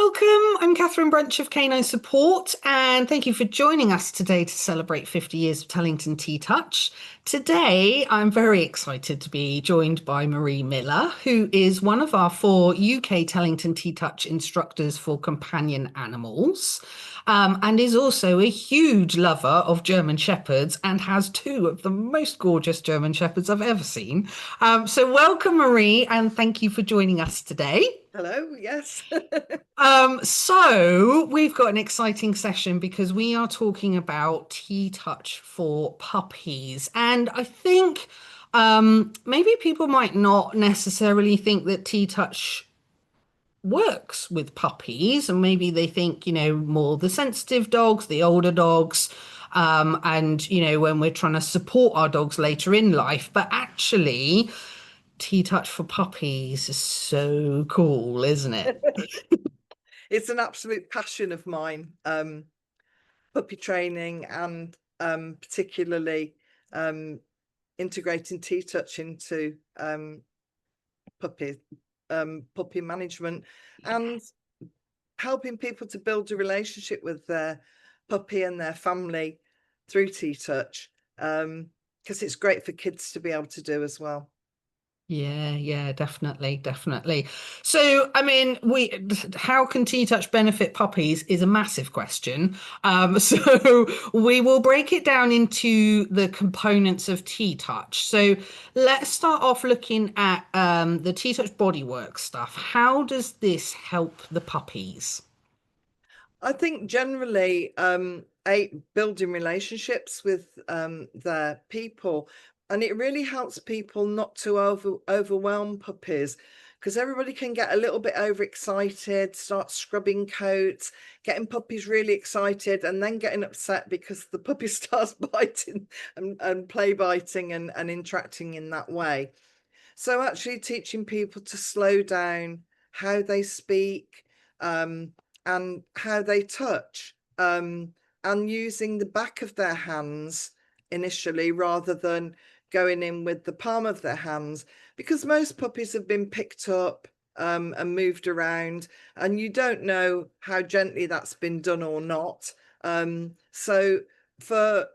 Welcome. I'm Catherine Brunch of Canine Support, and thank you for joining us today to celebrate 50 years of Tellington TTouch. Today, I'm very excited to be joined by Marie Miller, who is one of our 4 UK Tellington TTouch instructors for companion animals, and is also a huge lover of German Shepherds and has 2 of the most gorgeous German Shepherds I've ever seen. So welcome, Marie, and thank you for joining us today. Hello, yes. So we've got an exciting session because we are talking about TTouch for puppies. And I think maybe people might not necessarily think that TTouch works with puppies, and maybe they think, more the sensitive dogs, the older dogs, and, when we're trying to support our dogs later in life. But actually, TTouch for puppies is so cool, isn't it? It's an absolute passion of mine, puppy training and particularly integrating TTouch into puppy puppy management and helping people to build a relationship with their puppy and their family through TTouch, because it's great for kids to be able to do as well. Yeah, definitely. So, I mean, how can TTouch benefit puppies is a massive question. So we will break it down into the components of TTouch. So let's start off looking at the TTouch bodywork stuff. How does this help the puppies? I think generally, building relationships with their people, and it really helps people not to overwhelm puppies, because everybody can get a little bit overexcited, start scrubbing coats, getting puppies really excited, and then getting upset because the puppy starts biting and play biting and interacting in that way. So actually teaching people to slow down, how they speak, and how they touch, and using the back of their hands initially rather than going in with the palm of their hands, because most puppies have been picked up and moved around, and you don't know how gently that's been done or not. So for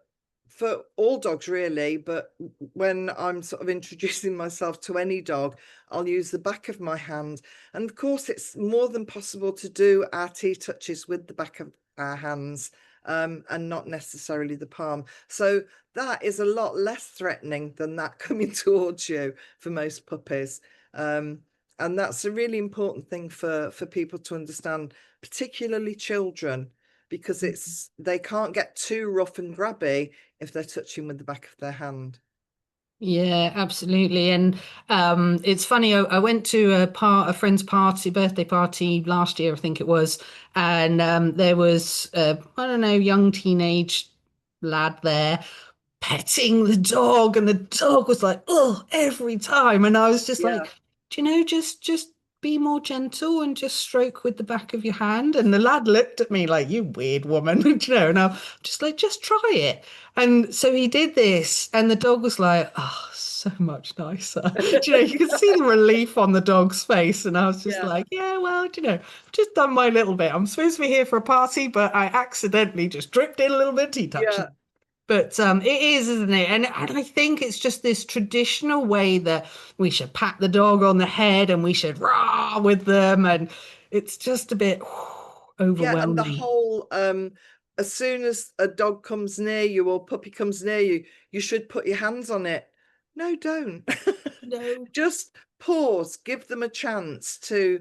all dogs really, but when I'm sort of introducing myself to any dog, I'll use the back of my hand. And of course, it's more than possible to do our TTouches with the back of our hands, and not necessarily the palm. So that is a lot less threatening than that coming towards you for most puppies. And that's a really important thing for people to understand, particularly children, because they can't get too rough and grabby if they're touching with the back of their hand. Yeah, absolutely. And it's funny, I went to a friend's party, birthday party last year, I think it was, and there was I don't know, young teenage lad there petting the dog, and the dog was like, oh, every time. And I was just Yeah, like, just be more gentle and just stroke with the back of your hand. And the lad looked at me like, you weird woman, and I'm just like, just try it. And so he did this, and the dog was like, oh, so much nicer. You could see the relief on the dog's face. And I was just yeah, like, yeah, well, just done my little bit. I'm supposed to be here for a party, but I accidentally just dripped in a little bit of tea touch. yeah. But it is, isn't it? And I think it's just this traditional way that we should pat the dog on the head and we should rah with them. And it's just a bit Yeah, and the overwhelming. whole as soon as a dog comes near you or puppy comes near you, you should put your hands on it. No, don't. No. Just pause, give them a chance to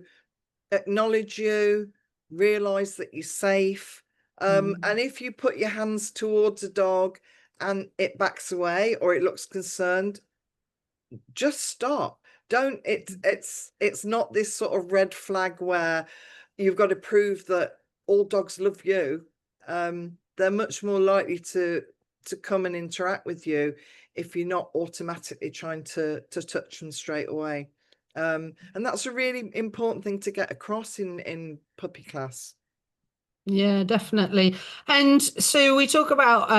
acknowledge you, realize that you're safe. Mm. And if you put your hands towards a dog and it backs away or it looks concerned, just stop. Don't it's not this sort of red flag where you've got to prove that all dogs love you. They're much more likely to come and interact with you if you're not automatically trying to touch them straight away. And that's a really important thing to get across in puppy class. Yeah, definitely. And so we talk about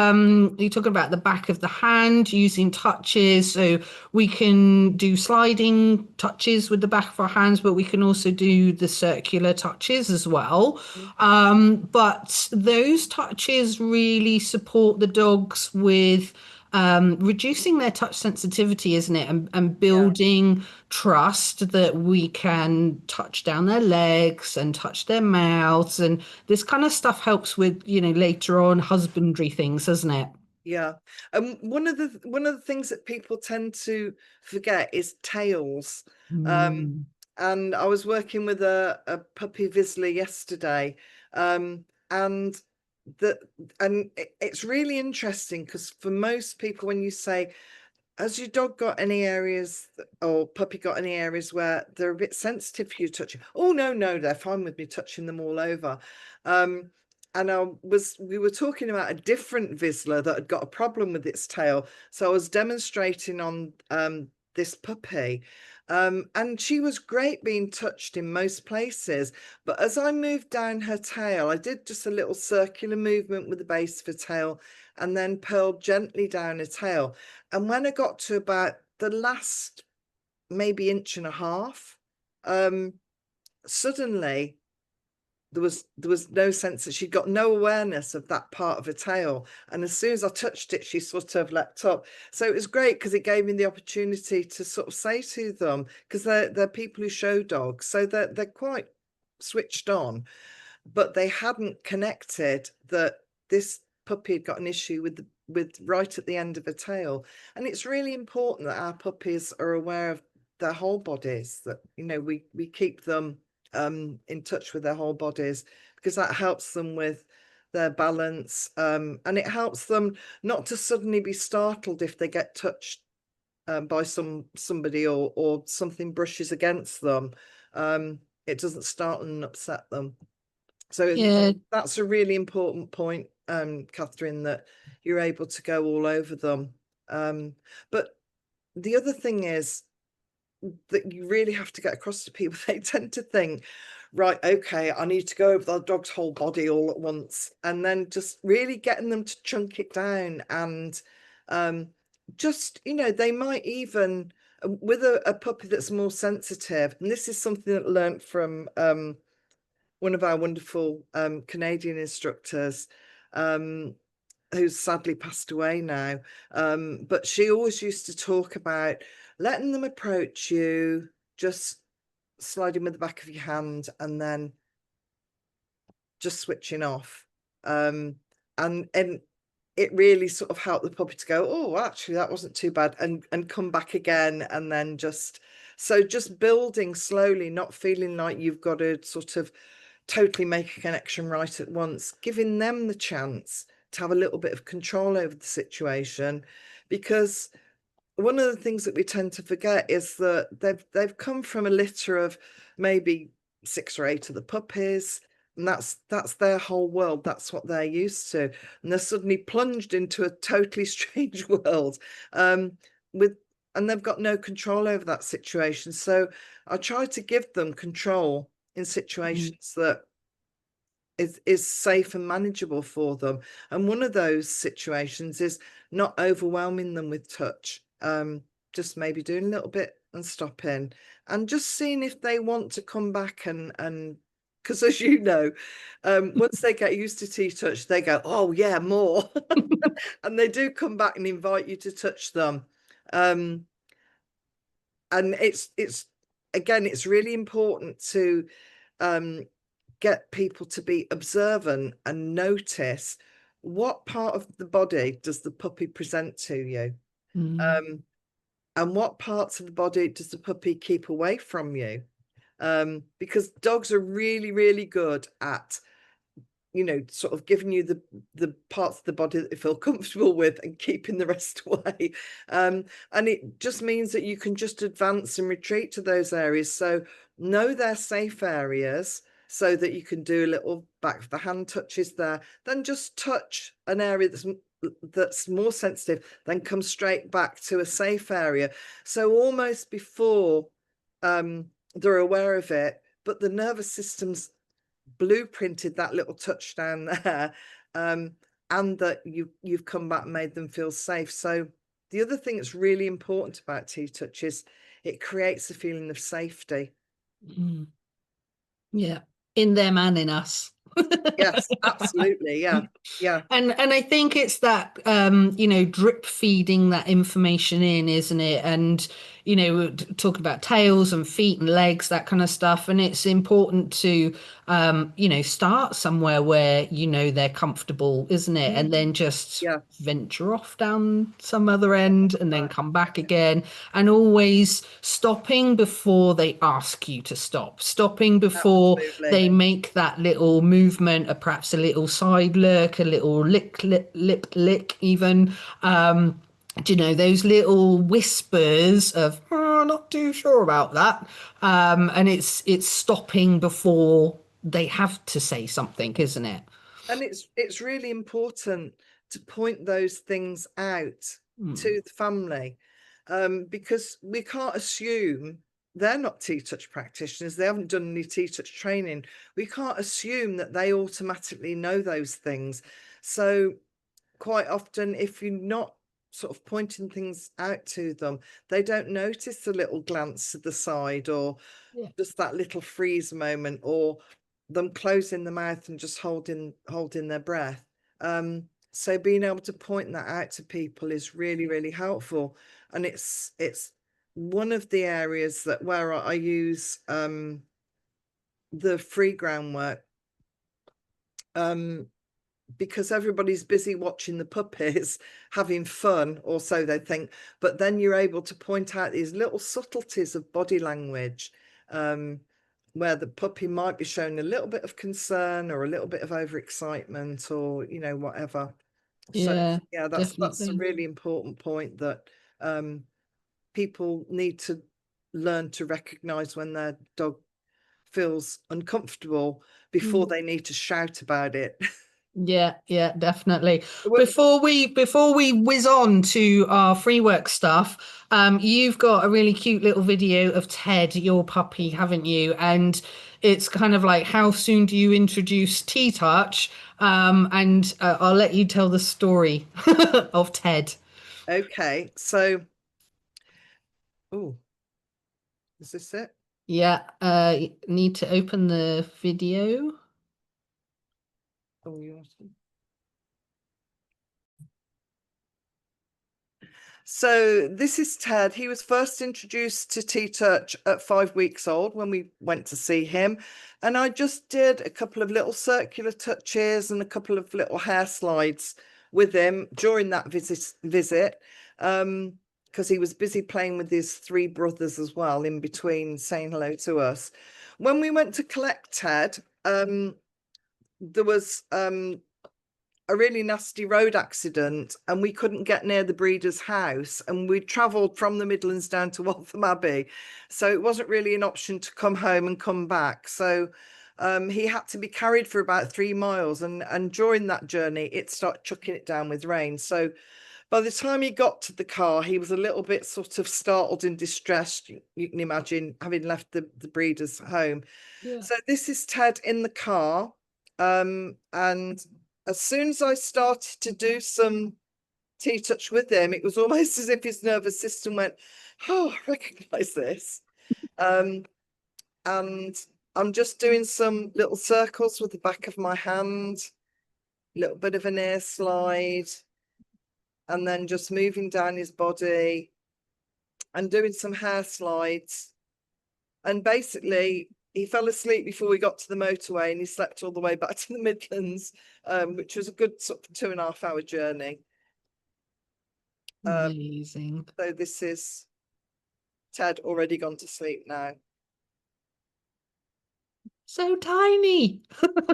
you talk about the back of the hand using touches. So we can do sliding touches with the back of our hands, but we can also do the circular touches as well. But those touches really support the dogs with reducing their touch sensitivity, isn't it? And Yeah. building trust that we can touch down their legs and touch their mouths. And this kind of stuff helps with, later on husbandry things, doesn't it? Yeah. And one of the things that people tend to forget is tails. Um, Mm. and I was working with a puppy Vizsla yesterday. And that and it's really interesting because for most people, when you say, has your dog got any areas or puppy got any areas where they're a bit sensitive for you touching? Oh no, no, they're fine with me touching them all over. Um, and we were talking about a different Vizsla that had got a problem with its tail. So I was demonstrating on this puppy. And she was great being touched in most places. But as I moved down her tail, I did just a little circular movement with the base of her tail and then pearled gently down her tail. And when I got to about the last maybe inch and a half, suddenly there was no sense that she'd got no awareness of that part of her tail. And as soon as I touched it, she sort of leapt up. So it was great because it gave me the opportunity to sort of say to them, because they're people who show dogs, so they're quite switched on, but they hadn't connected that this puppy had got an issue with right at the end of her tail. And it's really important that our puppies are aware of their whole bodies, that we keep them in touch with their whole bodies, because that helps them with their balance, and it helps them not to suddenly be startled if they get touched by somebody, or something brushes against them. It doesn't startle and upset them. So Yeah. that's a really important point, Catherine, that you're able to go all over them. But the other thing is that you really have to get across to people. They tend to think, right, okay, I need to go over the dog's whole body all at once, and then just really getting them to chunk it down. And just, they might even, with a puppy that's more sensitive, and this is something that I learned from one of our wonderful Canadian instructors, who's sadly passed away now. But she always used to talk about letting them approach you, just sliding with the back of your hand, and then just switching off. And it really sort of helped the puppy to go, oh, actually, that wasn't too bad, and come back again, and then just building slowly, not feeling like you've got to sort of totally make a connection right at once, giving them the chance to have a little bit of control over the situation. Because one of the things that we tend to forget is that they've come from a litter of maybe 6 or 8 of the puppies, and that's their whole world. That's what they're used to, and they're suddenly plunged into a totally strange world, with and they've got no control over that situation. So I try to give them control in Mm. situations that is safe and manageable for them. And one of those situations is not overwhelming them with touch. Just maybe doing a little bit and stopping, and just seeing if they want to come back, and because, as you know, once they get used to TTouch, they go, oh yeah, more. And they do come back and invite you to touch them. um and it's again, it's really important to um get people to be observant and notice what part of the body does the puppy present to you, Mm. um, and what parts of the body does the puppy keep away from you, because dogs are really, really good at sort of giving you the parts of the body that they feel comfortable with and keeping the rest away. And it just means that you can just advance and retreat to those areas. So know their safe areas, so that you can do a little back of the hand touches there, then just touch an area that's more sensitive, then come straight back to a safe area. So almost before they're aware of it, but the nervous system's blueprinted that little touchdown there, um, and that you've come back and made them feel safe. So the other thing that's really important about TTouch is it creates a feeling of safety. Mm. Yeah, in them and in us. Yes, absolutely. Yeah, yeah. And I think it's that drip feeding that information in, isn't it? And talking about tails and feet and legs, that kind of stuff. And it's important to start somewhere where they're comfortable, isn't it? And then just Yeah, venture off down some other end and then right. come back again, and always stopping before they ask you to stop, stopping before Absolutely. they make that little movement, or perhaps a little side look, a little lip lick even. Those little whispers of, oh, not too sure about that. And it's stopping before they have to say something, isn't it? And it's really important to point those things out Mm. to the family, because we can't assume they're not TTouch practitioners. They haven't done any TTouch training. We can't assume that they automatically know those things. So quite often, if you're not sort of pointing things out to them, they don't notice the little glance to the side, or Yeah. just that little freeze moment, or them closing the mouth and just holding their breath. So being able to point that out to people is really, really helpful. And it's one of the areas that where I use the free groundwork, because everybody's busy watching the puppies having fun, or so they think, but then you're able to point out these little subtleties of body language, where the puppy might be showing a little bit of concern or a little bit of overexcitement, or whatever. So Yeah, yeah, that's a definitely. really important point, that people need to learn to recognize when their dog feels uncomfortable before Mm. they need to shout about it. Yeah, yeah, definitely. Before we whiz on to our free work stuff, you've got a really cute little video of Ted, your puppy, haven't you? And it's kind of like, how soon do you introduce TTouch? And I'll let you tell the story of Ted. Okay, so, oh, is this it? Yeah, need to open the video. Oh, you want to... So this is Ted. He was first introduced to TTouch at 5 weeks old when we went to see him. And I just did a couple of little circular touches and a couple of little hair slides with him during that visit, because he was busy playing with his three brothers as well, in between saying hello to us. When we went to collect Ted, there was a really nasty road accident, and we couldn't get near the breeder's house, and we travelled from the Midlands down to Waltham Abbey, so it wasn't really an option to come home and come back. So he had to be carried for about 3 miles, and during that journey it started chucking it down with rain. So by the time he got to the car, he was a little bit sort of startled and distressed. You can imagine, having left the breeder's home. Yeah. So this is Ted in the car. And as soon as I started to do some TTouch with him, it was almost as if his nervous system went, oh, I recognize this. Um, and I'm just doing some little circles with the back of my hand, a little bit of an air slide, and then just moving down his body and doing some hair slides. And basically, he fell asleep before we got to the motorway, and he slept all the way back to the Midlands, which was a good sort of 2.5 hour journey. Um, Amazing. so this is Ted, already gone to sleep now. So tiny.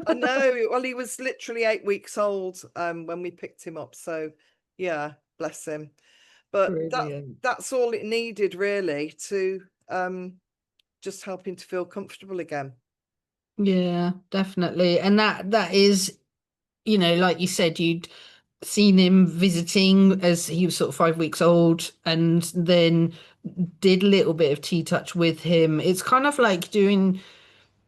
I know. Well, he was literally 8 weeks old when we picked him up. So yeah, bless him. But Brilliant. that's all it needed, really, to just help him to feel comfortable again. Yeah, definitely. And that is, like you said, you'd seen him visiting as he was sort of 5 weeks old, and then did a little bit of TTouch with him. It's kind of like doing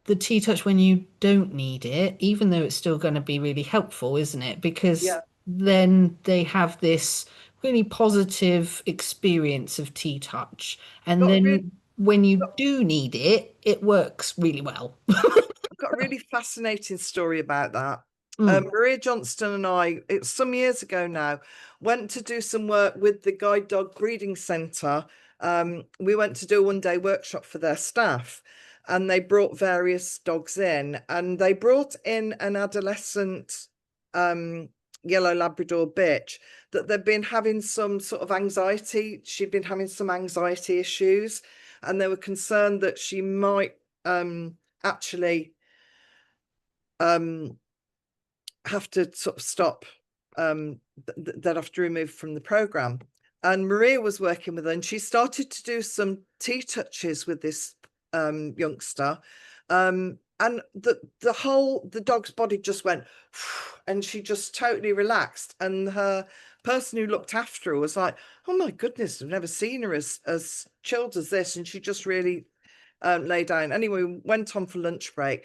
the T-touch when you don't need it, even though it's still going to be really helpful, isn't it? Because Yeah, then they have this really positive experience of T-touch. And got a really then when you got, do need it, it works really well. I've got a really fascinating story about that. Mm, Maria Johnston and I, it's some years ago now, went to do some work with the Guide Dog Breeding Centre. We went to do a one-day workshop for their staff, and they brought various dogs in, and they brought in an adolescent yellow Labrador bitch that they'd been having some sort of anxiety. She'd been having some anxiety issues, and they were concerned that she might actually um, have to sort of stop. They'd have to remove from the program. And Maria was working with her, and she started to do some T-touches with this youngster. And the dog's body just went, and she just totally relaxed. And her person who looked after her was like, "Oh my goodness, I've never seen her as chilled as this." And she just really lay down. Anyway, we went on for lunch break.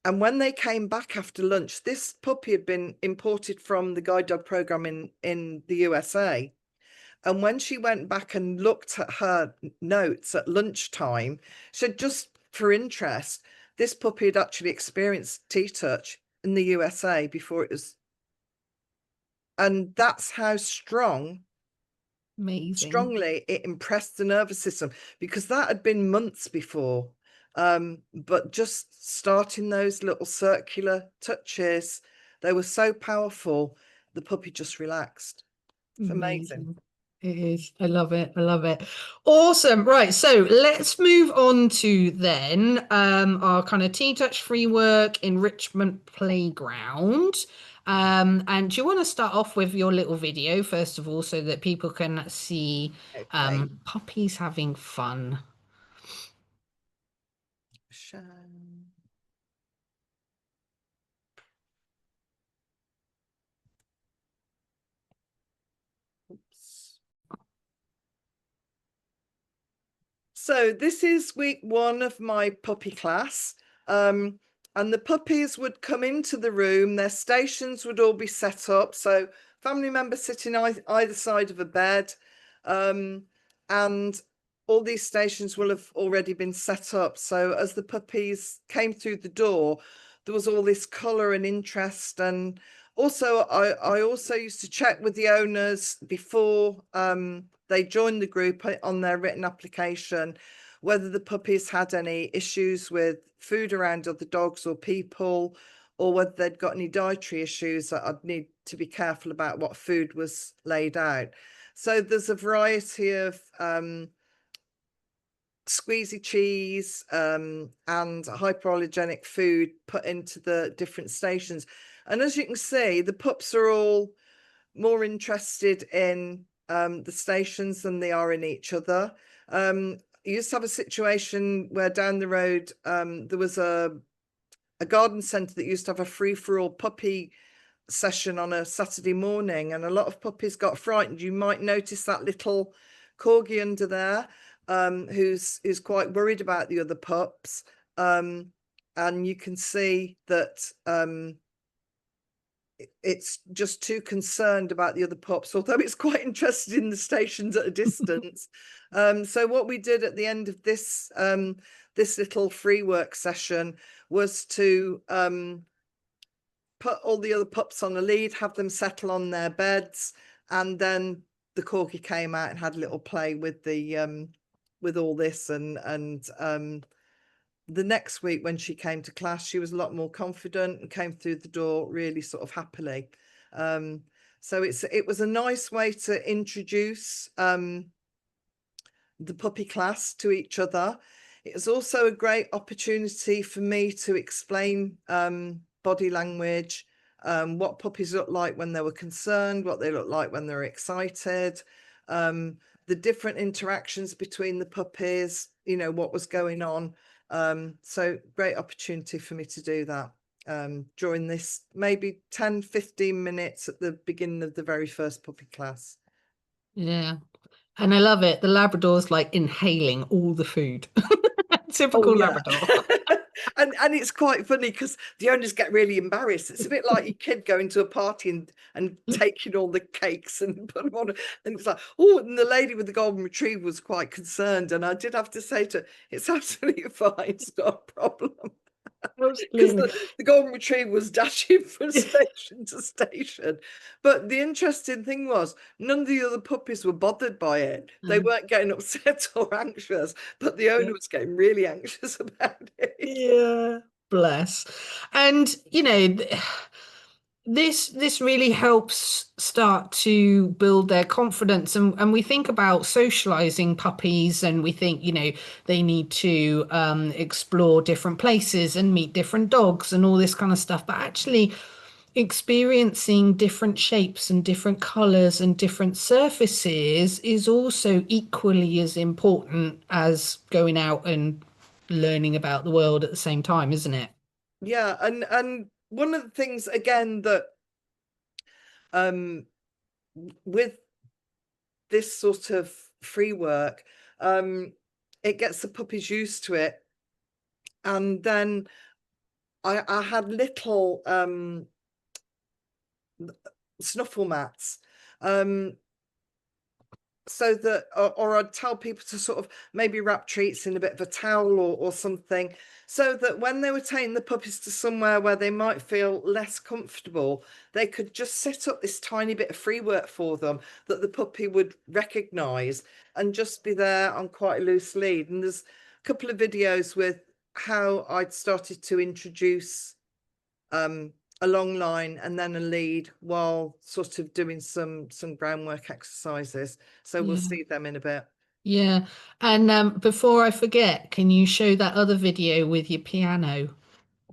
And when they came back after lunch, this puppy had been imported from the guide dog program in the USA. And when she went back and looked at her notes at lunchtime, she said, just for interest, this puppy had actually experienced T-touch in the USA before it was. And that's how amazing. strongly it impressed the nervous system, because that had been months before. But just starting those little circular touches, they were so powerful, the puppy just relaxed. It's amazing. Amazing. It is. I love it. I love it. Awesome. Right. So let's move on to then our kind of T-touch free work enrichment playground. And do you want to start off with your little video first of all so that people can see Okay. puppies having fun? Oops. So this is week 1 of my puppy class. And the puppies would come into the room, their stations would all be set up. So family members sitting either side of a bed. And all these stations will have already been set up. So as the puppies came through the door, there was all this colour and interest. And also, I also used to check with the owners before they joined the group on their written application whether the puppies had any issues with food around other dogs or people, or whether they'd got any dietary issues that I'd need to be careful about what food was laid out. So there's a variety of squeezy cheese and hypoallergenic food put into the different stations. And as you can see, the pups are all more interested in the stations than they are in each other. You used to have a situation where down the road there was a garden centre that used to have a free-for-all puppy session on a Saturday morning, and a lot of puppies got frightened. You might notice that little corgi under there who's quite worried about the other pups, and you can see that it's just too concerned about the other pups, although it's quite interested in the stations at a distance. So what we did at the end of this this little free work session was to put all the other pups on a lead, have them settle on their beds, and then the corgi came out and had a little play with the with all this. And the next week when she came to class, she was a lot more confident and came through the door really sort of happily. So it was a nice way to introduce the puppy class to each other. It was also a great opportunity for me to explain body language, what puppies look like when they were concerned, what they look like when they're excited, the different interactions between the puppies, you know, what was going on. So great opportunity for me to do that during this maybe 10-15 minutes at the beginning of the very first puppy class. Yeah. And I love it. The Labrador's like inhaling all the food. Oh Typical yeah. Labrador. And it's quite funny because the owners get really embarrassed. It's a bit like your kid going to a party and taking all the cakes and put them on. And it's like, oh, and the lady with the golden retriever was quite concerned. And I did have to say to her, it's absolutely fine, it's not a problem. Because Absolutely. the golden retriever was dashing from station to station. But the interesting thing was, none of the other puppies were bothered by it. They weren't getting upset or anxious, but the owner Yeah. was getting really anxious about it. Yeah, bless. And this really helps start to build their confidence, and we think about socializing puppies, and we think they need to explore different places and meet different dogs and all this kind of stuff, but actually experiencing different shapes and different colors and different surfaces is also equally as important as going out and learning about the world at the same time, isn't it? Yeah, and one of the things again that um with this sort of free work, it gets the puppies used to it. And then I had little snuffle mats, so that, or I'd tell people to sort of maybe wrap treats in a bit of a towel or something, so that when they were taking the puppies to somewhere where they might feel less comfortable, they could just set up this tiny bit of free work for them that the puppy would recognize and just be there on quite a loose lead. And there's a couple of videos with how I'd started to introduce a long line and then a lead while sort of doing some groundwork exercises. So we'll Yeah. see them in a bit. Yeah. And before I forget, can you show that other video with your piano?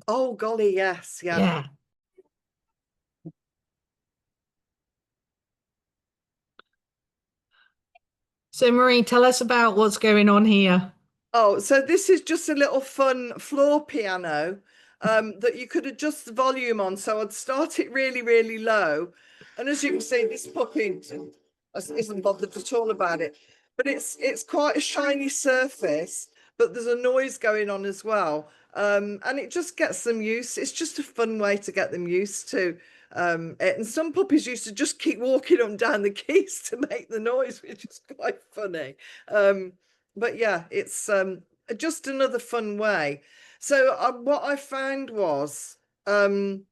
Oh golly, yes, yeah. Yeah. So, Marie, tell us about what's going on here. Oh, so this is just a little fun floor piano that you could adjust the volume on. So I'd start it really, really low. And as you can see, this puppy isn't bothered at all about it. But it's quite a shiny surface, but there's a noise going on as well. And it just gets them used. It's just a fun way to get them used to it. And some puppies used to just keep walking up and down the keys to make the noise, which is quite funny. But yeah, it's just another fun way. So what I found was the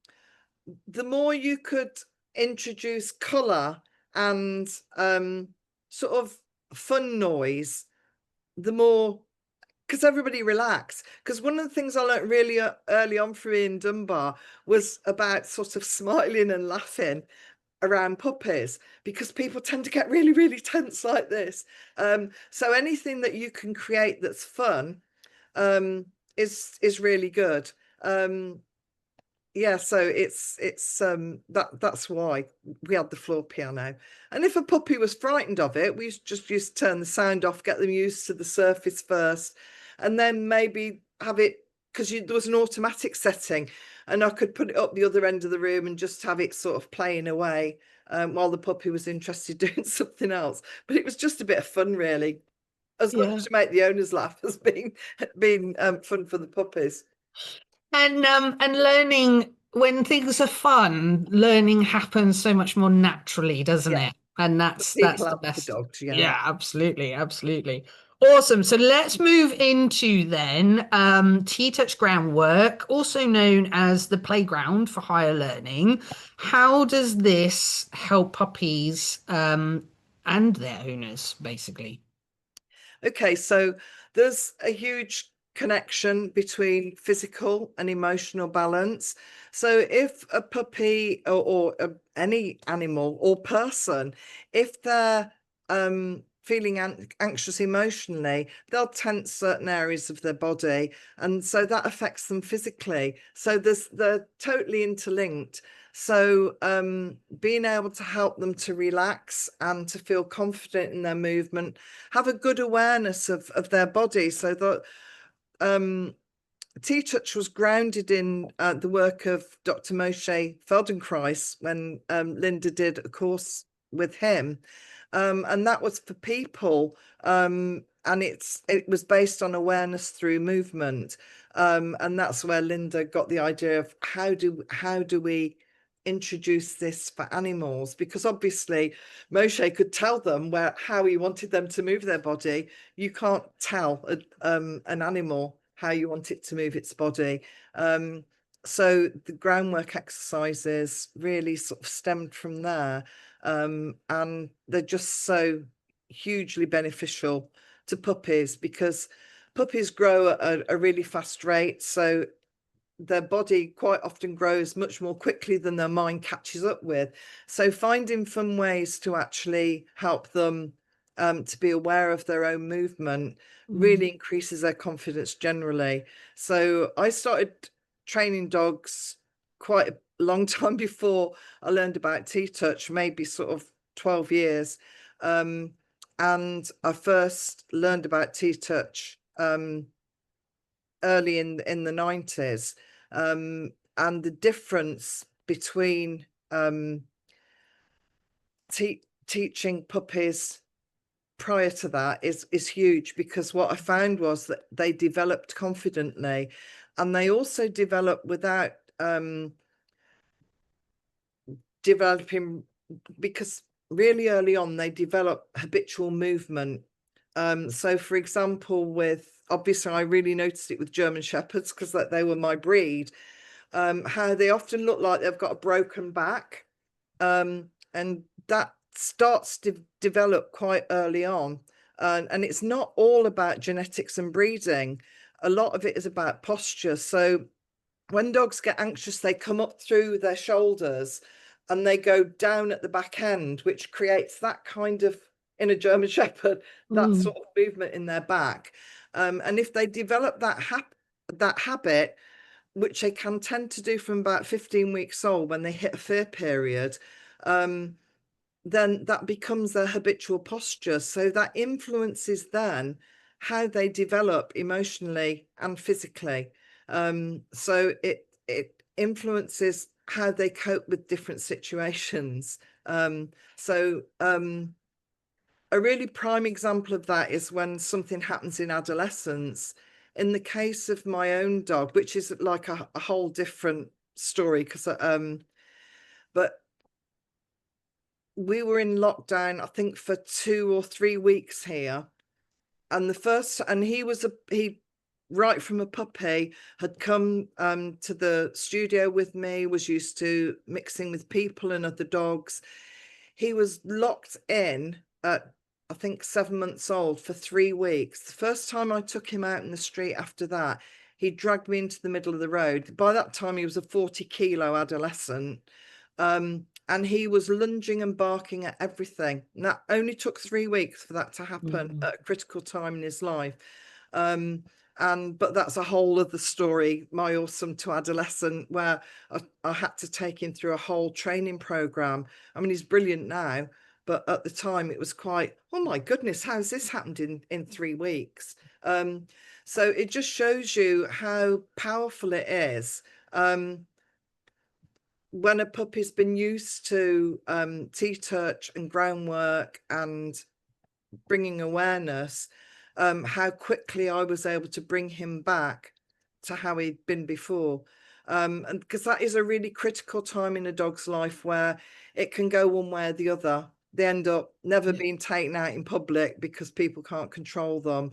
more you could introduce color and sort of fun noise, the more, because everybody relax. Because one of the things I learned really early on for Ian Dunbar was about sort of smiling and laughing around puppies, because people tend to get really, really tense like this. So anything that you can create that's fun is really good. Yeah, so it's that's why we had the floor piano. And if a puppy was frightened of it, we just used to turn the sound off, get them used to the surface first, and then maybe have it, because there was an automatic setting, and I could put it up the other end of the room and just have it sort of playing away while the puppy was interested doing something else. But it was just a bit of fun, really, as much Yeah. to make the owners laugh as being fun for the puppies. And learning when things are fun, learning happens so much more naturally, doesn't Yeah, it? And for that's people the and for best. dogs. Yeah. Yeah, absolutely, absolutely. Awesome. So let's move into then T-Touch Groundwork, also known as the playground for higher learning. How does this help puppies and their owners, basically? Okay, so there's a huge connection between physical and emotional balance. So if a puppy or any animal or person, if they're feeling anxious emotionally, they'll tense certain areas of their body, and so that affects them physically. So they're totally interlinked. So being able to help them to relax and to feel confident in their movement, have a good awareness of their body, so that T-Touch was grounded in the work of Dr. Moshe Feldenkrais when Linda did a course with him. And that was for people and it was based on awareness through movement. And that's where Linda got the idea of how do we introduce this for animals, because obviously Moshe could tell them how he wanted them to move their body. You can't tell an animal how you want it to move its body. So the groundwork exercises really sort of stemmed from there, and they're just so hugely beneficial to puppies, because puppies grow at a really fast rate, so their body quite often grows much more quickly than their mind catches up with. So finding fun ways to actually help them to be aware of their own movement really increases their confidence generally. So I started training dogs quite a long time before I learned about TTouch, maybe sort of 12 years. And I first learned about TTouch early in the 90s. And the difference between teaching puppies prior to that is huge, because what I found was that they developed confidently, and they also developed without developing, because really early on they develop habitual movement. So for example, obviously I really noticed it with German Shepherds, because they were my breed, how they often look like they've got a broken back, and that starts to develop quite early on. And it's not all about genetics and breeding. A lot of it is about posture. So when dogs get anxious, they come up through their shoulders and they go down at the back end, which creates that kind of, in a German Shepherd, that sort of movement in their back. And if they develop that habit, which they can tend to do from about 15 weeks old when they hit a fear period, then that becomes their habitual posture. So that influences then how they develop emotionally and physically. So it influences how they cope with different situations. So a really prime example of that is when something happens in adolescence. In the case of my own dog, which is like a whole different story, because but we were in lockdown, I think, for 2 or 3 weeks here. And he right from a puppy had come to the studio with me, was used to mixing with people and other dogs. He was locked in at, I think, 7 months old for 3 weeks. The first time I took him out in the street after that, he dragged me into the middle of the road. By that time, he was a 40-kilo adolescent. And he was lunging and barking at everything. And that only took 3 weeks for that to happen at a critical time in his life. But that's a whole other story, my awesome to adolescent, where I had to take him through a whole training program. I mean, he's brilliant now, but at the time it was quite, oh my goodness, how's this happened in 3 weeks? So it just shows you how powerful it is. When a puppy's been used to TTouch and groundwork and bringing awareness, how quickly I was able to bring him back to how he'd been before. And because that is a really critical time in a dog's life, where it can go one way or the other. They end up never being taken out in public because people can't control them,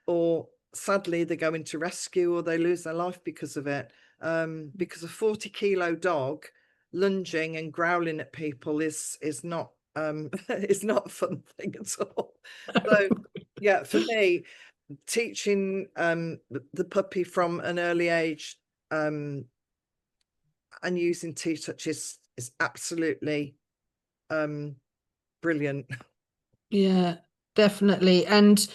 or sadly they go into rescue, or they lose their life because of it. Because a 40-kilo dog lunging and growling at people is not it's not a fun thing at all. So yeah, for me, teaching the puppy from an early age and using TTouch is absolutely brilliant. Yeah, definitely. And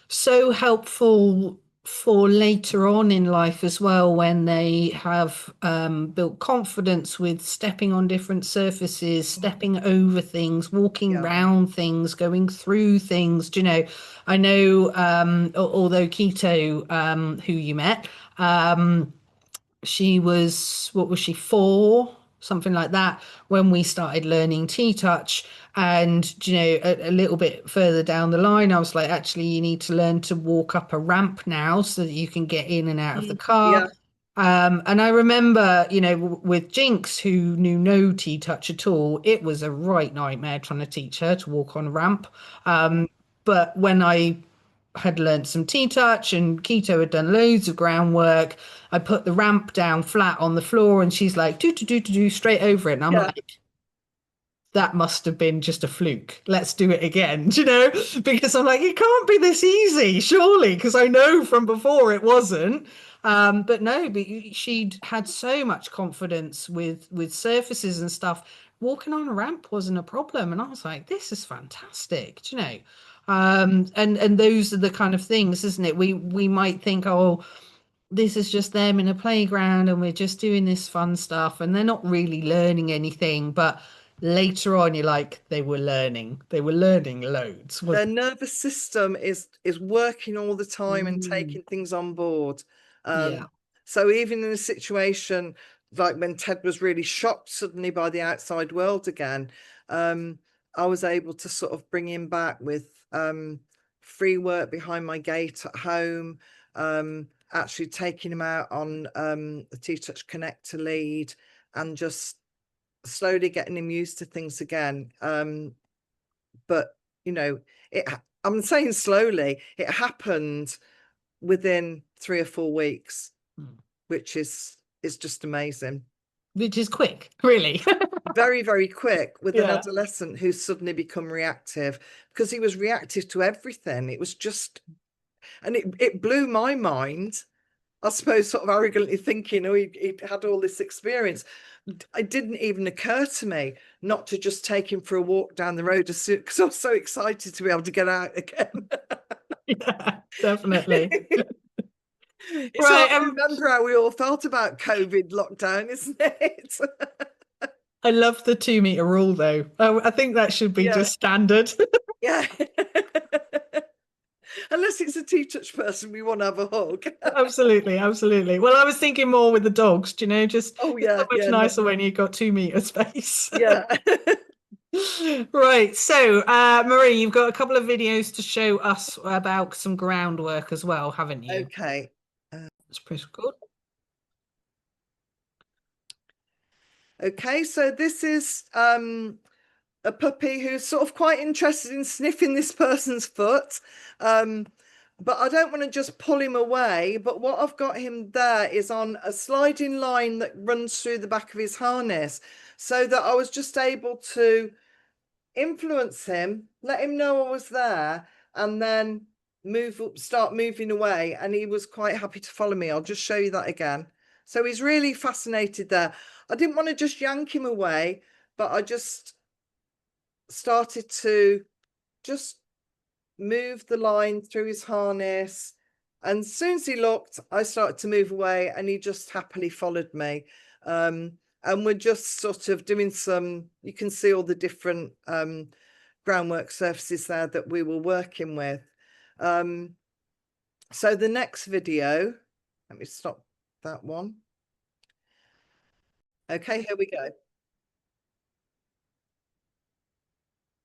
so helpful for later on in life as well, when they have built confidence with stepping on different surfaces, stepping over things, walking Yeah, round things, going through things. Do you know, I know, although Keto, who you met, she was, what was she, 4? something like that, when we started learning T-touch. And a little bit further down the line, I was like, actually, you need to learn to walk up a ramp now so that you can get in and out of the car. Yeah, And I remember, with Jinx, who knew no T-touch at all, it was a right nightmare trying to teach her to walk on a ramp. But when I had learnt some T-touch and Keto had done loads of groundwork, I put the ramp down flat on the floor and she's like, do straight over it. And I'm yeah. like, that must have been just a fluke. Let's do it again, because I'm like, it can't be this easy, surely, because I know from before it wasn't. But no, but she'd had so much confidence with surfaces and stuff. Walking on a ramp wasn't a problem, and I was like, this is fantastic, and those are the kind of things, isn't it? We might think, oh, this is just them in a playground and we're just doing this fun stuff and they're not really learning anything. But later on, you're like, they were learning loads, Their wasn't nervous system is working all the it? time and taking things on board. Yeah. So even in a situation like when Ted was really shocked suddenly by the outside world again, I was able to sort of bring him back with free work behind my gate at home, actually taking him out on the T-touch connector lead and just slowly getting him used to things again. But I'm saying slowly, it happened within 3 or 4 weeks, which is just amazing. Which is quick, really. Very, very quick with an Yeah. adolescent who's suddenly become reactive, because he was reactive to everything. It was just, and it blew my mind. I suppose, sort of arrogantly thinking, oh, he had all this experience. It didn't even occur to me not to just take him for a walk down the road because I was so excited to be able to get out again. Yeah, definitely. It's Right. hard to remember how we all felt about COVID lockdown, isn't it? I love the 2 meter rule, though. I think that should be Yeah, just standard. yeah. Unless it's a T-touch person, we want to have a hug. Absolutely, absolutely. Well, I was thinking more with the dogs, just Oh it's so yeah, much yeah, no, nicer when you've got 2 meter space. yeah. Right. So, Marie, you've got a couple of videos to show us about some groundwork as well, haven't you? Okay. Let's press record. Okay, so this is a puppy who's sort of quite interested in sniffing this person's foot. But I don't want to just pull him away. But what I've got him there is on a sliding line that runs through the back of his harness, so that I was just able to influence him, let him know I was there, and then start moving away. And he was quite happy to follow me. I'll just show you that again. So he's really fascinated there. I didn't want to just yank him away, but I just started to just move the line through his harness. And as soon as he looked, I started to move away and he just happily followed me. And we're just sort of doing some, you can see all the different groundwork surfaces there that we were working with. So the next video, let me stop that one. Okay, here we go.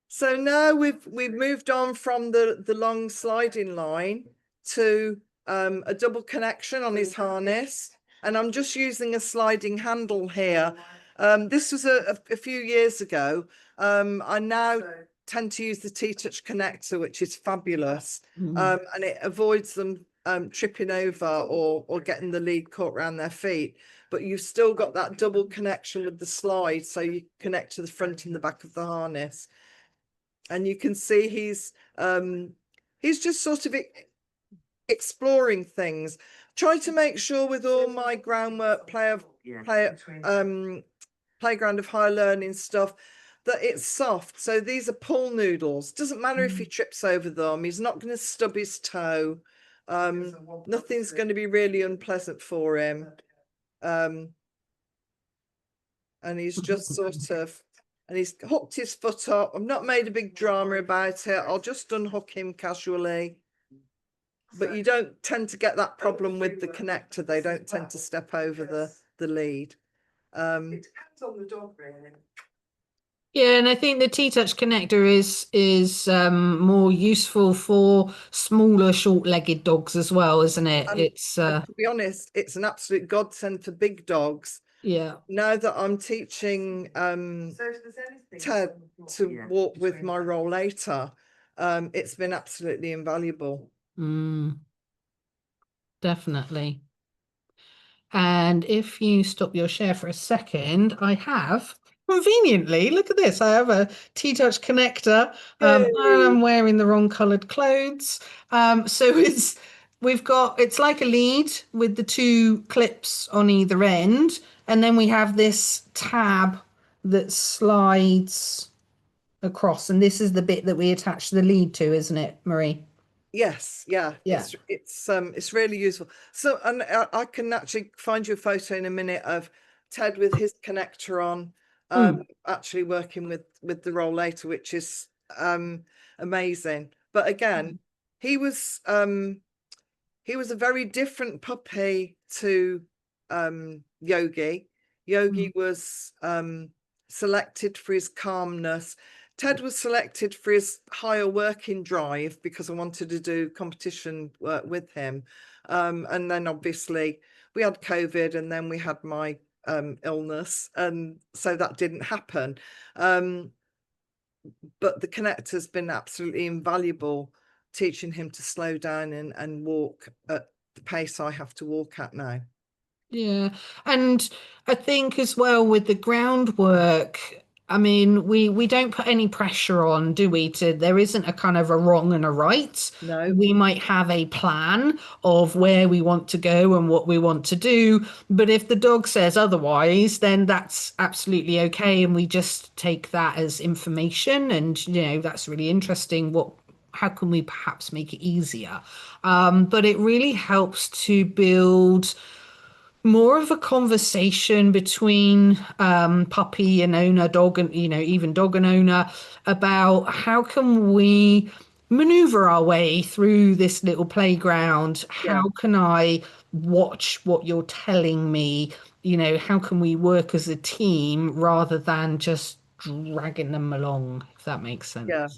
So now we've moved on from the long sliding line to a double connection on his harness, and I'm just using a sliding handle here. This was a few years ago. I now tend to use the T-touch connector, which is fabulous, and it avoids them tripping over or getting the lead caught around their feet. But you've still got that double connection with the slide, so you connect to the front and the back of the harness. And you can see he's just sort of exploring things. Try to make sure with all my groundwork playground of higher learning stuff that it's soft. So these are pool noodles. Doesn't matter if he trips over them. He's not going to stub his toe. Nothing's going to be really unpleasant for him. And he's just sort of, and he's hooked his foot up. I've not made a big drama about it. I'll just unhook him casually. But you don't tend to get that problem with the connector. They don't tend to step over the lead. It depends on the dog, really. Yeah, and I think the T-Touch connector is more useful for smaller, short-legged dogs as well, isn't it? It's And to be honest, it's an absolute godsend for big dogs. yeah. Now that I'm teaching Ted to walk with my rollator, it's been absolutely invaluable. Definitely. And if you stop your share for a second, I have conveniently, look at this, I have a T-Touch connector, and Yay. I'm wearing the wrong colored clothes. So it's like a lead with the two clips on either end, and then we have this tab that slides across, and this is the bit that we attach the lead to, isn't it, Marie? Yes, yeah, Yeah. it's really useful. So, and I can actually find you a photo in a minute of Ted with his connector on, Mm. actually working with the rollator, which is amazing. But again, he was he was a very different puppy to Yogi. Mm. Yogi was selected for his calmness. Ted was selected for his higher working drive because I wanted to do competition work with him. And then obviously we had COVID, and then we had my illness, and so that didn't happen. But the connector's been absolutely invaluable, teaching him to slow down and walk at the pace I have to walk at now. Yeah. And I think as well with the groundwork, I mean, we don't put any pressure on, do we? There isn't a kind of a wrong and a right. No, We might have a plan of where we want to go and what we want to do, but if the dog says otherwise, then that's absolutely okay, and we just take that as information, and that's really interesting. How can we perhaps make it easier? But it really helps to build more of a conversation between puppy and owner, dog and even dog and owner about how can we maneuver our way through this little playground? yeah, How can I watch what you're telling me? How can we work as a team rather than just dragging them along, if that makes sense? yeah.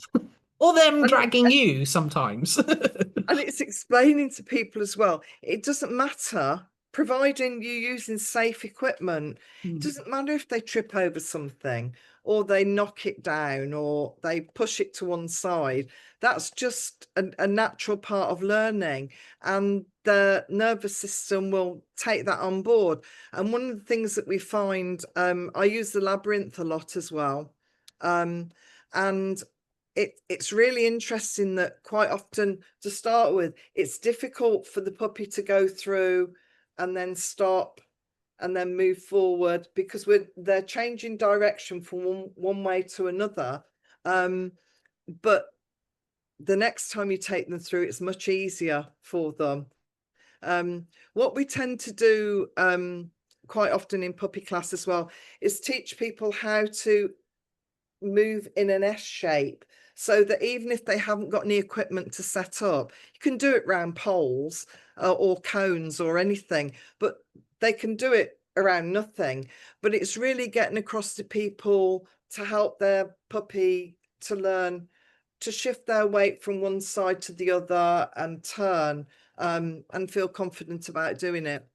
Or them And dragging you sometimes. and it's explaining to people as well, it doesn't matter, providing you're using safe equipment. It doesn't matter if they trip over something or they knock it down or they push it to one side. That's just a natural part of learning, and the nervous system will take that on board. And one of the things that we find, I use the labyrinth a lot as well, and it's really interesting that quite often, to start with, it's difficult for the puppy to go through and then stop and then move forward because they're changing direction from one way to another. But the next time you take them through, it's much easier for them. What we tend to do quite often in puppy class as well is teach people how to move in an S shape, so that even if they haven't got any equipment to set up, you can do it around poles or cones or anything, but they can do it around nothing. But it's really getting across to people to help their puppy to learn to shift their weight from one side to the other and turn, and feel confident about doing it.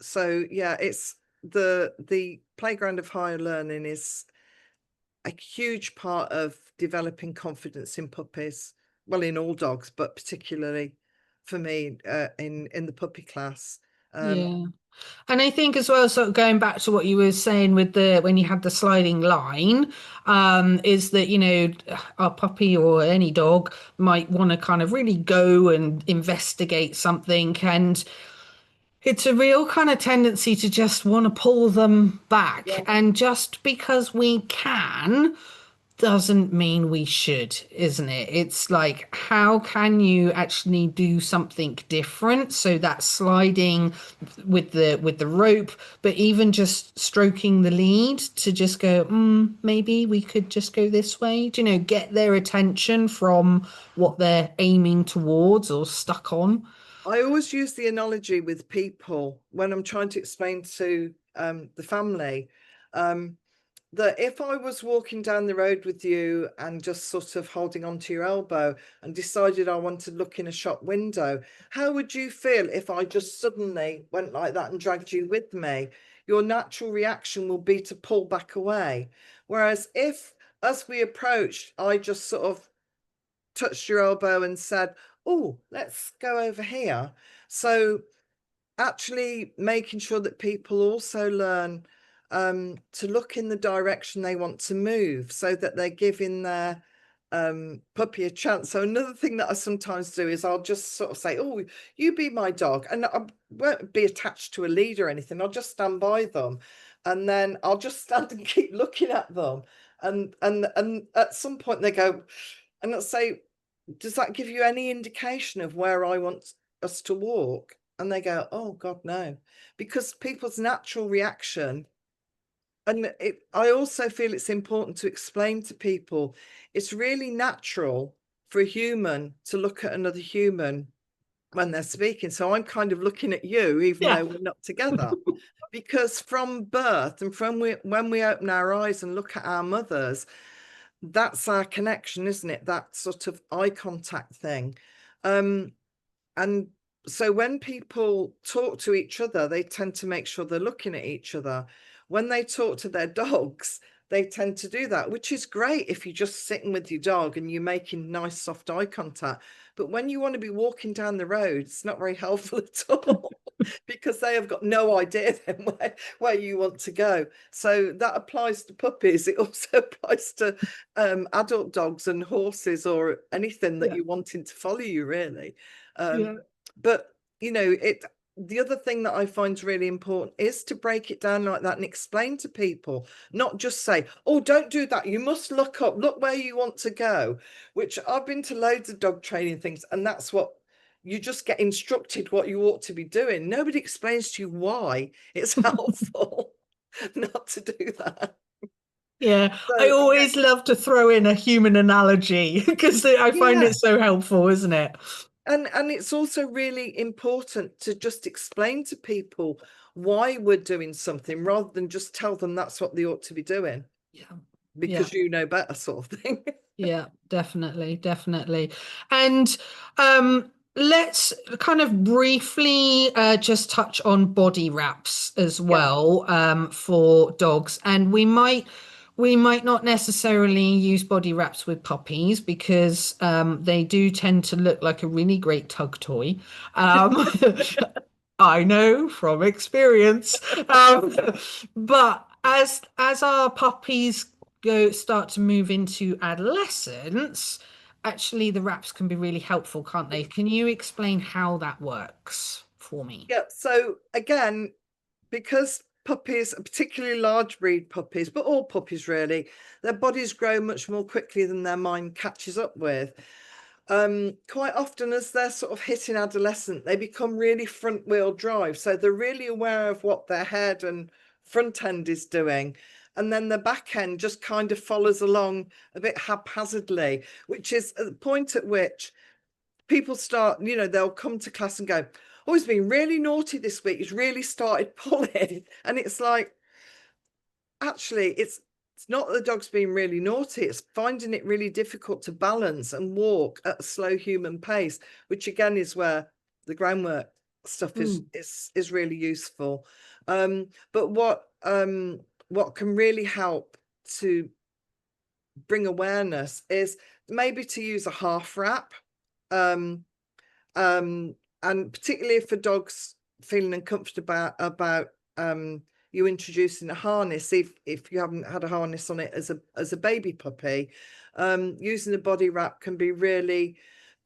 So yeah, it's the playground of higher learning is a huge part of developing confidence in puppies. Well, in all dogs, but particularly for me, in the puppy class. Yeah. And I think as well, sort of going back to what you were saying with when you had the sliding line, is that, a puppy or any dog might want to kind of really go and investigate something. And it's a real kind of tendency to just want to pull them back. Yeah. And just because we can doesn't mean we should, isn't it? It's like, how can you actually do something different? So that sliding with the rope, but even just stroking the lead to just go, maybe we could just go this way. Get their attention from what they're aiming towards or stuck on. I always use the analogy with people when I'm trying to explain to the family. That if I was walking down the road with you and just sort of holding onto your elbow and decided I wanted to look in a shop window, how would you feel if I just suddenly went like that and dragged you with me? Your natural reaction will be to pull back away. Whereas if, as we approached, I just sort of touched your elbow and said, oh, let's go over here. So actually making sure that people also learn to look in the direction they want to move, so that they're giving their puppy a chance. So another thing that I sometimes do is I'll just sort of say, oh, you be my dog, and I won't be attached to a lead or anything. I'll just stand by them, and then I'll just stand and keep looking at them, and at some point they go, and I'll say, does that give you any indication of where I want us to walk? And they go, oh God, no. Because people's natural reaction, and I also feel it's important to explain to people, it's really natural for a human to look at another human when they're speaking. So I'm kind of looking at you, even Yeah. though we're not together. Because from birth and from when we open our eyes and look at our mothers, that's our connection, isn't it? That sort of eye contact thing. And so when people talk to each other, they tend to make sure they're looking at each other. When they talk to their dogs, they tend to do that, which is great if you're just sitting with your dog and you're making nice soft eye contact. But when you want to be walking down the road, it's not very helpful at all, because they have got no idea then where you want to go. So that applies to puppies. It also applies to adult dogs and horses, or anything that Yeah. you're wanting to follow you, really. Yeah. But you know, the other thing that I find really important is to break it down like that and explain to people, not just say, oh, don't do that, you must look up, look where you want to go, which I've been to loads of dog training things, and that's what you just get instructed what you ought to be doing. Nobody explains to you why it's helpful not to do that. Yeah, I So yeah, always love to throw in a human analogy because I find yeah. it so helpful, isn't it? And it's also really important to just explain to people why we're doing something, rather than just tell them that's what they ought to be doing Yeah. Yeah. because you know better, sort of thing. Yeah, definitely, definitely. And let's kind of briefly just touch on body wraps as Yeah. well for dogs. And we might not necessarily use body wraps with puppies because they do tend to look like a really great tug toy. Um, I know from experience. Um, but as our puppies start to move into adolescence, actually the wraps can be really helpful, can't they? Can you explain how that works for me? Yeah. So again, because puppies, particularly large breed puppies, but all puppies really, their bodies grow much more quickly than their mind catches up with. Quite often, as they're sort of hitting adolescent, they become really front wheel drive. So they're really aware of what their head and front end is doing. And then the back end just kind of follows along a bit haphazardly, which is at the point at which people start, you know, they'll come to class and go, oh, he's been really naughty this week. He's really started pulling. And it's like, actually, it's not that the dog's being really naughty, it's finding it really difficult to balance and walk at a slow human pace, which again is where the groundwork stuff is Mm, is really useful. But what can really help to bring awareness is maybe to use a half wrap. Um, and particularly for dogs feeling uncomfortable about you introducing a harness, if you haven't had a harness on it as a baby puppy, using a body wrap can be really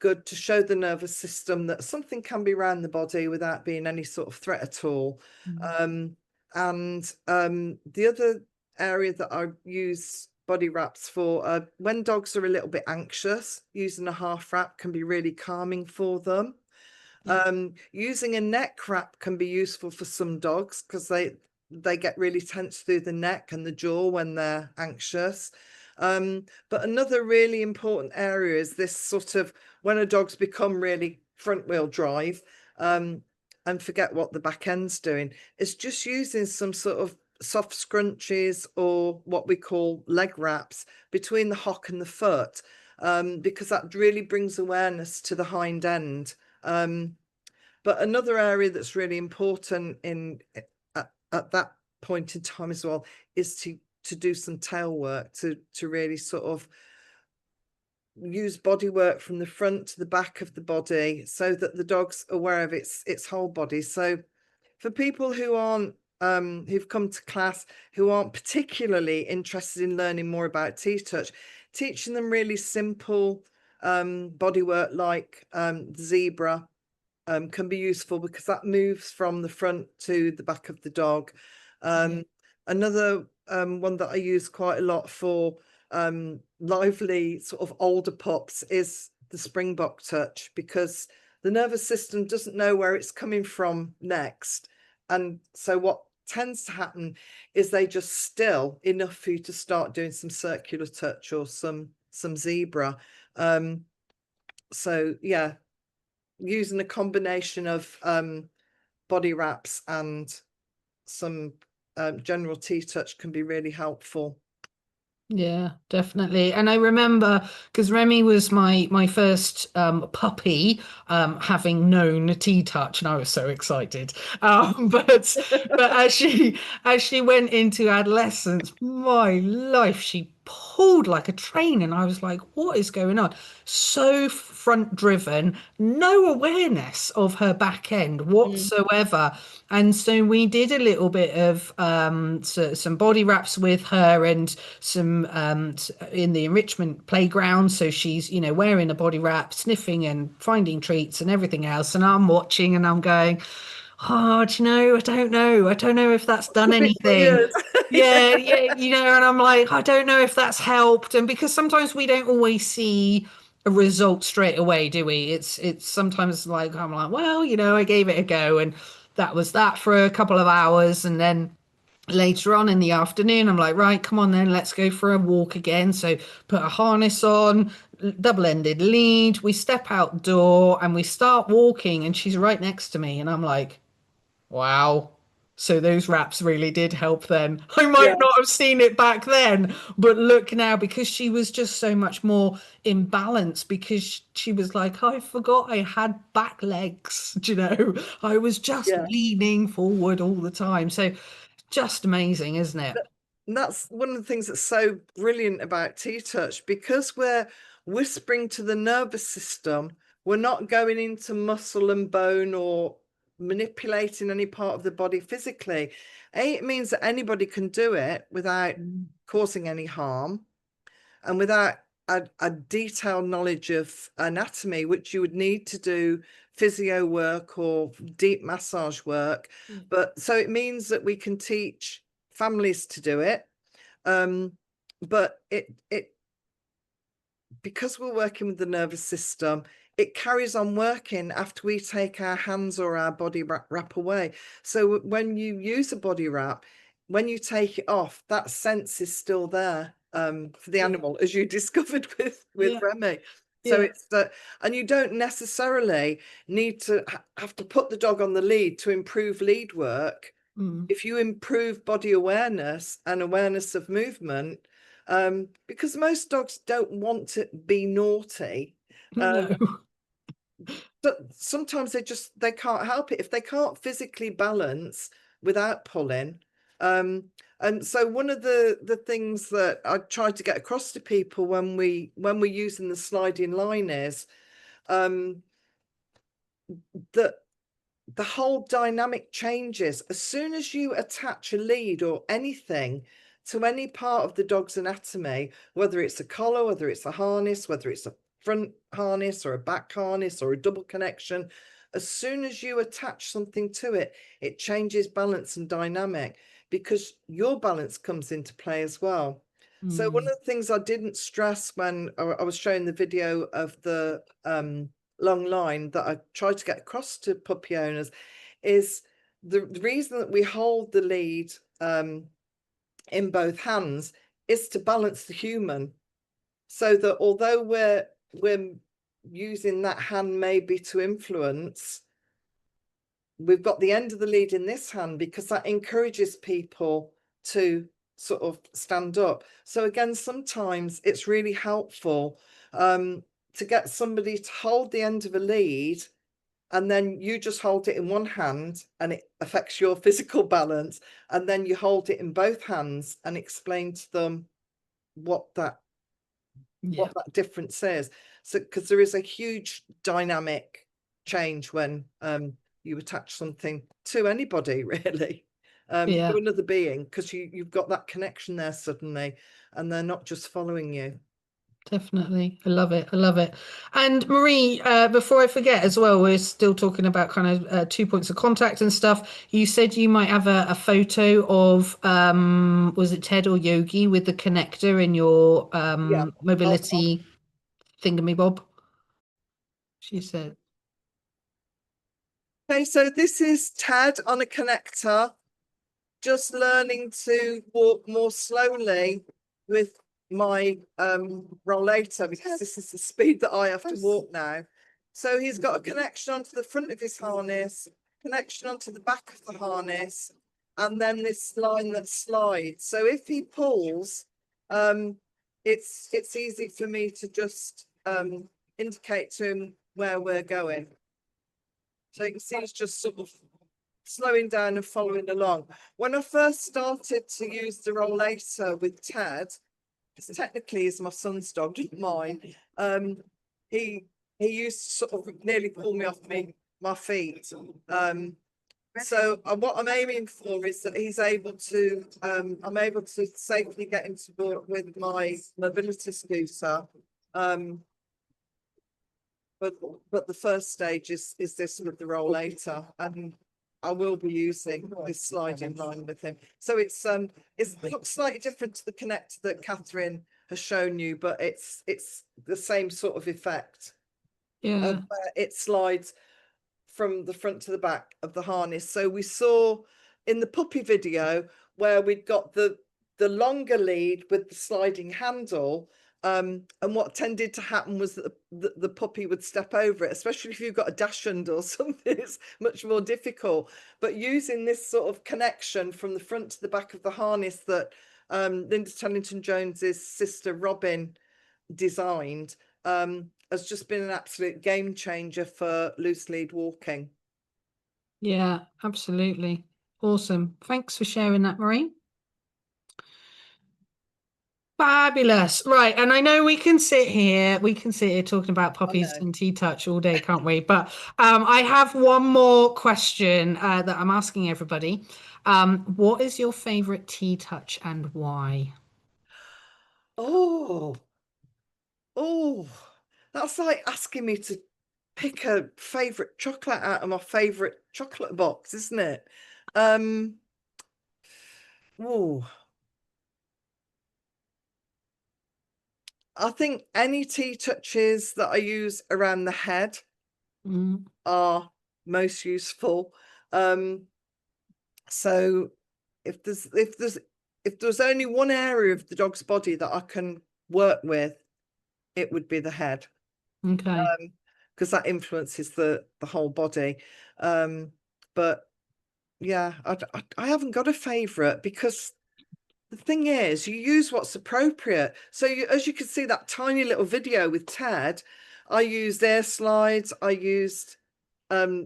good to show the nervous system that something can be around the body without being any sort of threat at all. mm, And the other area that I use body wraps for, when dogs are a little bit anxious, using a half wrap can be really calming for them. yeah. Using a neck wrap can be useful for some dogs because they get really tense through the neck and the jaw when they're anxious. But another really important area is this sort of when a dog's become really front wheel drive, and forget what the back end's doing. It's just using some sort of soft scrunchies or what we call leg wraps between the hock and the foot, because that really brings awareness to the hind end. But another area that's really important at that point in time as well is to do some tail work, to really sort of use body work from the front to the back of the body so that the dog's aware of its whole body. So for people who aren't who've come to class who aren't particularly interested in learning more about TTouch, teaching them really simple body work like the zebra can be useful, because that moves from the front to the back of the dog. Another one that I use quite a lot for lively sort of older pups is the springbok touch, because the nervous system doesn't know where it's coming from next. And so what tends to happen is they just still enough for you to start doing some circular touch or some zebra. So yeah, using a combination of body wraps and some general TTouch can be really helpful. Yeah, definitely. And I remember because Remy was my first puppy, having known TTouch, and I was so excited. But as she went into adolescence, my life, she pulled like a train, and I was like, what is going on? So front driven, no awareness of her back end whatsoever. And so we did a little bit of some body wraps with her, and some in the enrichment playground. So she's, wearing a body wrap, sniffing and finding treats and everything else. And I'm watching and I'm going, oh, do you know, I don't know. I don't know if that's done A bit anything. weird. Yeah, yeah, and I'm like, I don't know if that's helped. And because sometimes we don't always see a result straight away, do we? It's sometimes like I'm like, well, I gave it a go, and that was that for a couple of hours, and then later on in the afternoon, I'm like, right, come on then, let's go for a walk again. So put a harness on, double-ended lead, we step outdoor and we start walking, and she's right next to me, and I'm like, wow. So those wraps really did help then. I Yeah, might not have seen it back then, but look now, because she was just so much more in balance, because she was like, I forgot I had back legs, I was just yeah. leaning forward all the time. So just amazing, isn't it? And that's one of the things that's so brilliant about TTouch, because we're whispering to the nervous system. We're not going into muscle and bone or manipulating any part of the body physically. It means that anybody can do it without causing any harm, and without a detailed knowledge of anatomy, which you would need to do physio work or deep massage work. But so it means that we can teach families to do it. But it because we're working with the nervous system, it carries on working after we take our hands or our body wrap away. So when you use a body wrap, when you take it off, that sense is still there for the Yeah, animal, as you discovered with yeah, Remy. So yeah. it's and you don't necessarily need to have to put the dog on the lead to improve lead work. Mm. If you improve body awareness and awareness of movement, because most dogs don't want to be naughty. No. But sometimes they can't help it if they can't physically balance without pulling. And so one of the things that I try to get across to people when we're using the sliding line is that the whole dynamic changes as soon as you attach a lead or anything to any part of the dog's anatomy, whether it's a collar, whether it's a harness, whether it's a front harness or a back harness or a double connection. As soon as you attach something to it, it changes balance and dynamic, because your balance comes into play as well. So one Mm. of the things I didn't stress when I was showing the video of the long line that I tried to get across to puppy owners is the reason that we hold the lead in both hands is to balance the human, so that although we're using that hand maybe to influence, we've got the end of the lead in this hand because that encourages people to sort of stand up. So again, sometimes it's really helpful to get somebody to hold the end of a lead, and then you just hold it in one hand and it affects your physical balance, and then you hold it in both hands and explain to them what that difference is. So because there is a huge dynamic change when you attach something to anybody, really, to another being, because you've got that connection there suddenly, and they're not just following you. Definitely. I love it. I love it. And Marie, before I forget as well, we're still talking about kind of 2 points of contact and stuff. You said you might have a photo of, was it Ted or Yogi with the connector in your Yeah. mobility thingamabob? She said. Okay, so this is Ted on a connector, just learning to walk more slowly with my rollator, because this is the speed that I have to walk now. So he's got a connection onto the front of his harness, connection onto the back of the harness, and then this line that slides. So if he pulls, it's easy for me to just indicate to him where we're going. So you can see it's just sort of slowing down and following along. When I first started to use the rollator with Ted, because technically he's my son's dog, not mine, he used to sort of nearly pull me off my feet. So what I'm aiming for is that he's able to, I'm able to safely get him to work with my mobility scooter. But the first stage is this with the rollator, and I will be using this sliding line with him. So it looks slightly different to the connector that Catherine has shown you, but it's the same sort of effect. Yeah. It slides from the front to the back of the harness. So we saw in the puppy video where we'd got the longer lead with the sliding handle. And what tended to happen was that the puppy would step over it, especially if you've got a dachshund or something. It's much more difficult. But using this sort of connection from the front to the back of the harness that Linda Tellington Jones's sister Robin designed has just been an absolute game changer for loose lead walking. Yeah, absolutely. Awesome. Thanks for sharing that, Marie. Fabulous. Right. And I know we can sit here talking about puppies and TTouch all day, can't we? But I have one more question that I'm asking everybody. What is your favorite TTouch and why? Oh, that's like asking me to pick a favorite chocolate out of my favorite chocolate box, isn't it? I think any TTouches that I use around the head are most useful. So if there's only one area of the dog's body that I can work with, it would be the head. Okay. Because that influences the whole body. But yeah, I haven't got a favorite, because the thing is, you use what's appropriate. So as you can see, that tiny little video with Ted, I used air slides, I used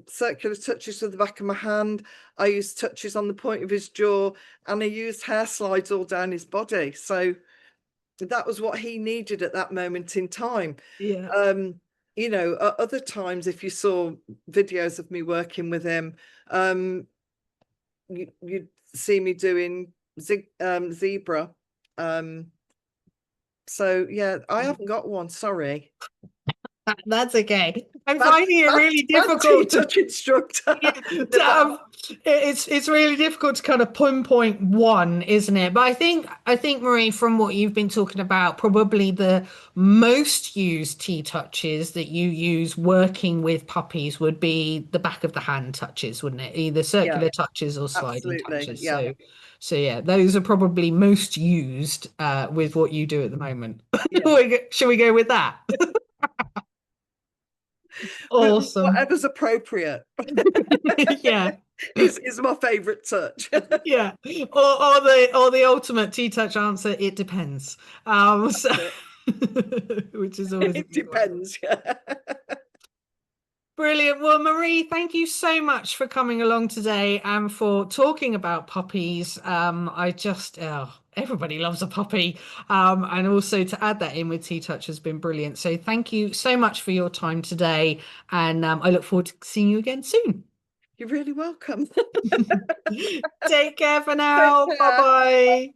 circular touches with the back of my hand, I used touches on the point of his jaw, and I used hair slides all down his body. So that was what he needed at that moment in time. Yeah. You know, other times, if you saw videos of me working with him, you'd see me doing zebra. So yeah, I haven't got one, sorry. That's okay. I'm finding it really difficult to TTouch instructor. it's really difficult to kind of pinpoint one, isn't it? But I think Marie, from what you've been talking about, probably the most used TTouches that you use working with puppies would be the back of the hand touches, wouldn't it? Either circular touches or sliding touches. Yeah. So yeah, those are probably most used with what you do at the moment. Yeah. Shall we go with that? Awesome. Whatever's appropriate Yeah. is my favorite touch. Yeah. Or the ultimate T-touch answer, it depends. So which is always a It good one. depends. Yeah. Brilliant. Well, Marie, thank you so much for coming along today and for talking about puppies. Everybody loves a puppy. And also to add that in with T-touch has been brilliant. So thank you so much for your time today. And I look forward to seeing you again soon. You're really welcome. Take care for Take now. Bye care. bye.